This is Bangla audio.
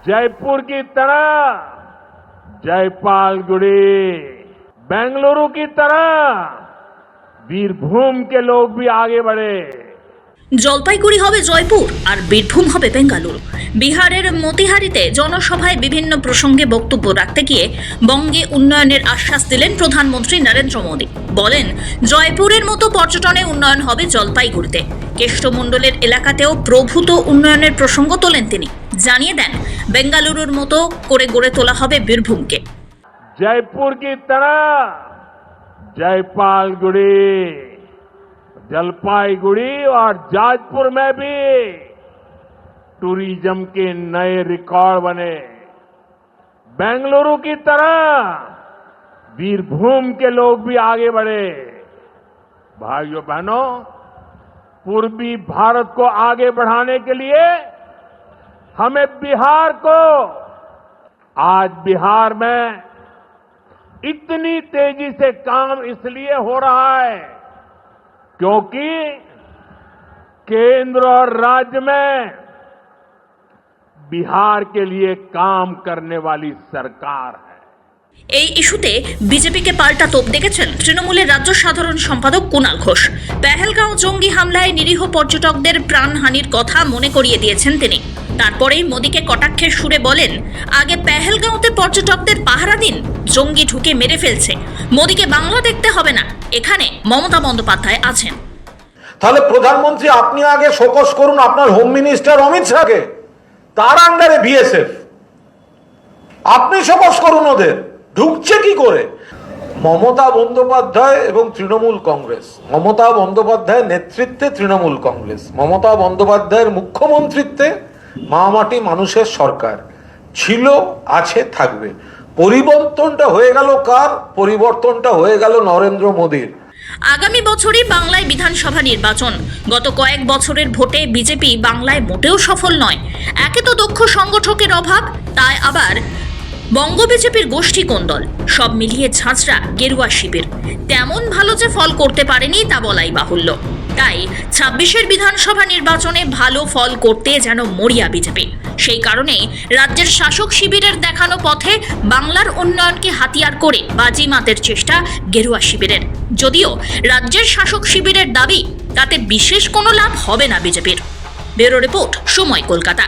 जयपुर की तरह जयपालगुड़ी, बेंगलुरु की तरह वीरभूम के लोग भी आगे बढ़े। জলপাইগুড়ি হবে জয়পুর আর বীরভূম হবে বেঙ্গালুরু। বিহারের মতিহারিতে জনসভায় বিভিন্ন প্রসঙ্গে বক্তব্য রাখতে গিয়ে বঙ্গে উন্নয়নের আশ্বাস দিলেন প্রধানমন্ত্রী নরেন্দ্র মোদী। বলেন, জয়পুরের মতো পর্যটনে উন্নয়ন হবে জলপাইগুড়িতে। কেষ্টমণ্ডলের এলাকাতেও প্রভূত উন্নয়নের প্রসঙ্গ তোলেন তিনি। জানিয়ে দেন, বেঙ্গালুরুর মতো করে গড়ে তোলা হবে বীরভূমকে। जयपुर की तरह जयपालगुड़ी, जलपाईगुड़ी और जाजपुर में भी टूरिज्म के नए रिकॉर्ड बने। बेंगलुरु की तरह वीरभूम के लोग भी आगे बढ़े। भाइयों बहनों, पूर्वी भारत को आगे बढ़ाने के लिए हमें बिहार को, आज बिहार में इतनी तेजी से काम इसलिए हो रहा है क्योंकि केंद्र और राज्य में बिहार के लिए काम करने वाली सरकार है। এই ইস্যুতে বিজেপিকে পাল্টা তোপ দেখেছেন তৃণমূলের রাজ্য সাধারণ সম্পাদক কুণাল ঘোষ। পেহেলগাঁও জঙ্গি হামলায় নিরীহ পর্যটকদের প্রাণহানির কথা মনে করিয়ে দিয়েছেন তিনি। তারপরেই মোদীকে কটাক্ষের সুরে বলেন, আগে পেহেলগাঁওতে পর্যটকদের পাহারা দিন, জঙ্গি ঢুকে মেরে ফেলছে। মোদীকে বাংলা দেখতে হবে না, এখানে মমতা বন্দ্যোপাধ্যায় আছেন। তাহলে প্রধানমন্ত্রী আপনি আগে শোকস করুন আপনার হোম মিনিস্টার অমিত শাহকে, তার আন্ডারে বিএসএফ, আপনি শোকস করুন ওদের। ঢুকছে কি করে? মমতা বন্দ্যোপাধ্যায় এবং তৃণমূল কংগ্রেস, মমতা বন্দ্যোপাধ্যায়ের নেতৃত্বে তৃণমূল কংগ্রেস, মমতা বন্দ্যোপাধ্যায়ের মুখ্যমন্ত্রিত্বে মামাটি মানুষের সরকার ছিল, আছে, থাকবে। পরিবর্তনটা হয়ে গেল কার? পরিবর্তনটা হয়ে গেল নরেন্দ্র মোদীর। আগামী বছরই বাংলায় বিধানসভা নির্বাচন। গত কয়েক বছরের ভোটে বিজেপি বাংলায় মোটেও সফল নয়। একে তো দক্ষ সংগঠকের অভাব, তাই আবার বঙ্গ বিজেপির গোষ্ঠী কোন্দল, সব মিলিয়ে ঝাঁঝরা গেরুয়া শিবির। তেমন ভালো যে ফল করতে পারেনি তা বলাই বাহুল্য। তাই ২৬-এর বিধানসভা নির্বাচনে ভালো ফল করতে যেন মরিয়া বিজেপি। সেই কারণে রাজ্যের শাসক শিবিরের দেখানো পথে বাংলার উন্নয়নকে হাতিয়ার করে বাজিমাতের চেষ্টা গেরুয়া শিবিরের। যদিও রাজ্যের শাসক শিবিরের দাবি তাতে বিশেষ কোনো লাভ হবে না বিজেপির। ব্যুরো রিপোর্ট, সময়, কলকাতা।